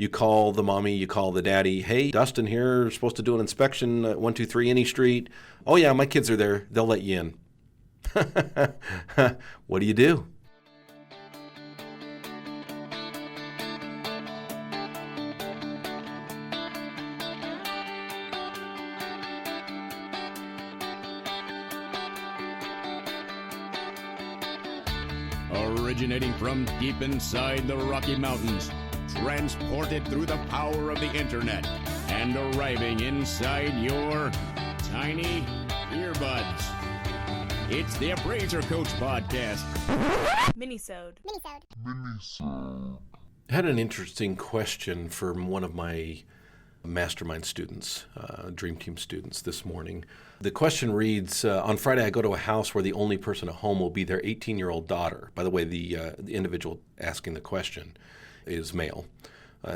You call the mommy, you call the daddy. Hey, Dustin here, supposed to do an inspection at 123 Any Street. Oh yeah, my kids are there. They'll let you in. What do you do? Originating from deep inside the Rocky Mountains, transported through the power of the internet, and arriving inside your tiny earbuds. It's the Appraiser Coach Podcast. Minisode. I had an interesting question from one of my mastermind students, Dream Team students this morning. The question reads, on Friday I go to a house where the only person at home will be their 18-year-old daughter. By the way, the individual asking the question is male.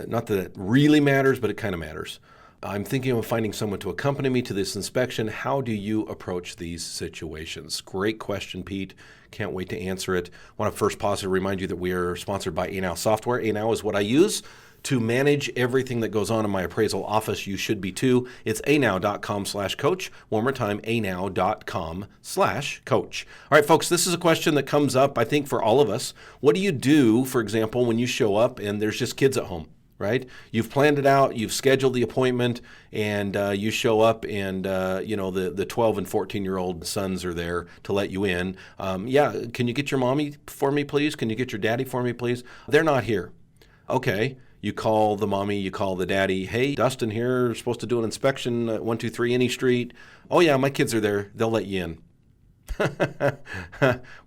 Not that it really matters, but it kind of matters. I'm thinking of finding someone to accompany me to this inspection. How do you approach these situations? Great question, Pete. Can't wait to answer it. I want to first pause to remind you that we are sponsored by ANOW Software. ANOW is what I use to manage everything that goes on in my appraisal office. You should be too. It's anow.com/coach. One more time, anow.com/coach. All right, folks, this is a question that comes up, I think, for all of us. What do you do, for example, when you show up and there's just kids at home, right? You've planned it out, you've scheduled the appointment, and you show up and, the 12 and 14-year-old sons are there to let you in. Can you get your mommy for me, please? Can you get your daddy for me, please? They're not here. Okay. You call the mommy, you call the daddy. Hey, Dustin here, supposed to do an inspection at 123 Any Street. Oh yeah, my kids are there. They'll let you in.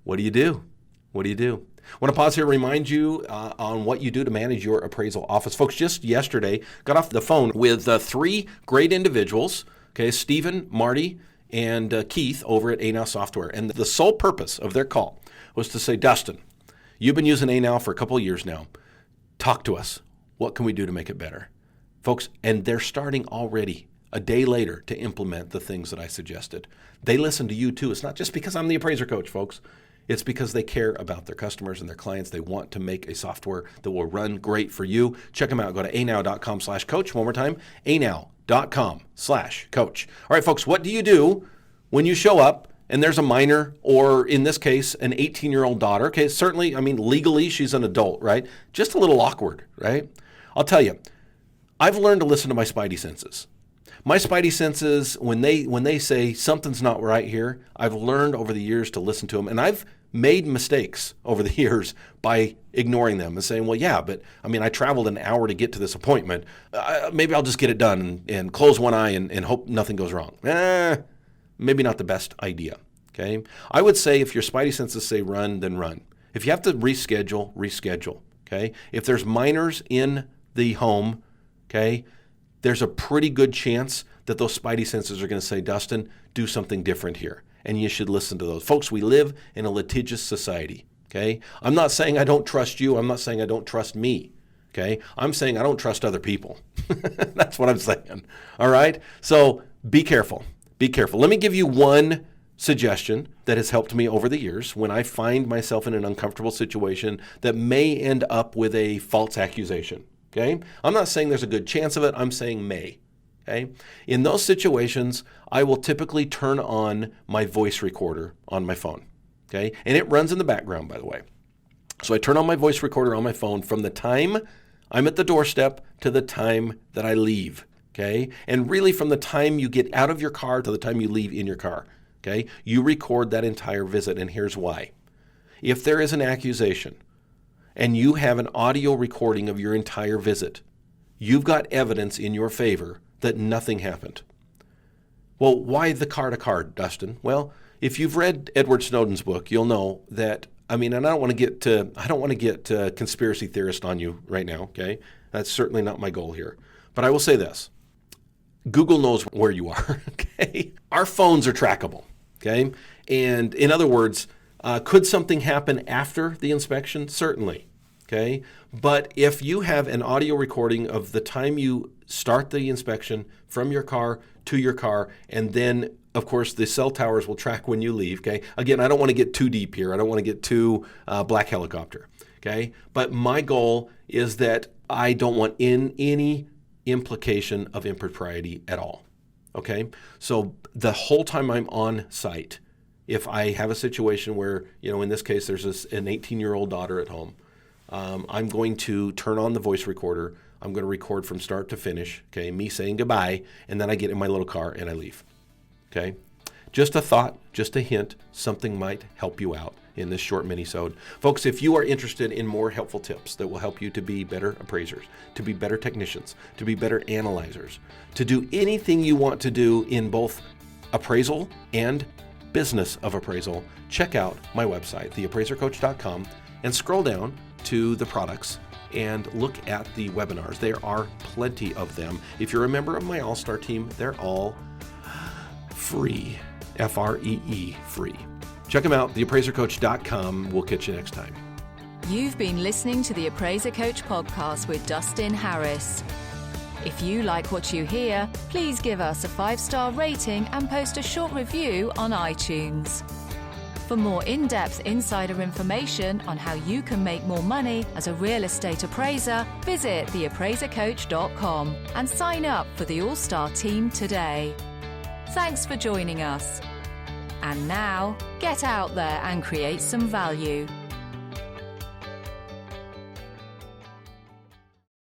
What do you do? What do you do? I want to pause here and remind you on what you do to manage your appraisal office. Folks, just yesterday, got off the phone with three great individuals, okay, Stephen, Marty, and Keith over at ANOW Software. And the sole purpose of their call was to say, Dustin, you've been using ANOW for a couple of years now. Talk to us. What can we do to make it better? Folks, and they're starting already, a day later, to implement the things that I suggested. They listen to you too. It's not just because I'm the appraiser coach, folks. It's because they care about their customers and their clients. They want to make a software that will run great for you. Check them out. Go to anow.com/coach. One more time, anow.com/coach. All right, folks, what do you do when you show up and there's a minor, or in this case, an 18-year-old daughter? Okay, certainly, legally, she's an adult, right? Just a little awkward, right? I'll tell you, I've learned to listen to my spidey senses. My spidey senses, when they say something's not right here, I've learned over the years to listen to them. And I've made mistakes over the years by ignoring them and saying, well, yeah, but I traveled an hour to get to this appointment. Maybe I'll just get it done and close one eye and hope nothing goes wrong. Maybe not the best idea, okay? I would say if your spidey senses say run, then run. If you have to reschedule, okay? If there's minors in the home, okay, there's a pretty good chance that those spidey senses are going to say, Dustin, do something different here. And you should listen to those. Folks, we live in a litigious society, okay? I'm not saying I don't trust you. I'm not saying I don't trust me, okay? I'm saying I don't trust other people. That's what I'm saying, all right? So be careful. Be careful. Let me give you one suggestion that has helped me over the years when I find myself in an uncomfortable situation that may end up with a false accusation. Okay? I'm not saying there's a good chance of it. I'm saying may. Okay? In those situations, I will typically turn on my voice recorder on my phone. Okay? And it runs in the background, by the way. So I turn on my voice recorder on my phone from the time I'm at the doorstep to the time that I leave. Okay? And really from the time you get out of your car to the time you leave in your car. Okay? You record that entire visit, and here's why. If there is an accusation, and you have an audio recording of your entire visit, you've got evidence in your favor that nothing happened. Well, why the car to car, Dustin? Well, if you've read Edward Snowden's book, you'll know that, and I don't want to get conspiracy theorist on you right now, okay? That's certainly not my goal here. But I will say this. Google knows where you are, okay? Our phones are trackable, okay? And in other words, could something happen after the inspection? Certainly. Okay, but if you have an audio recording of the time you start the inspection from your car to your car, and then, of course, the cell towers will track when you leave. Okay, again, I don't want to get too deep here. I don't want to get too black helicopter. okay? But my goal is that I don't want any implication of impropriety at all, okay? So the whole time I'm on site, if I have a situation where, in this case, there's an 18-year-old daughter at home, I'm going to turn on the voice recorder. I'm going to record from start to finish, okay, me saying goodbye, and then I get in my little car and I leave, okay? Just a thought, just a hint, something might help you out in this short mini-sode. Folks, if you are interested in more helpful tips that will help you to be better appraisers, to be better technicians, to be better analyzers, to do anything you want to do in both appraisal and business of appraisal, check out my website, theappraisercoach.com, and scroll down to the products and look at the webinars. There are plenty of them. If you're a member of my All-Star team, they're all free, F-R-E-E, free. Check them out, theappraisercoach.com. We'll catch you next time. You've been listening to the Appraiser Coach podcast with Dustin Harris. If you like what you hear, please give us a 5-star rating and post a short review on iTunes. For more in-depth insider information on how you can make more money as a real estate appraiser, visit theappraisercoach.com and sign up for the All-Star team today. Thanks for joining us. And now, get out there and create some value.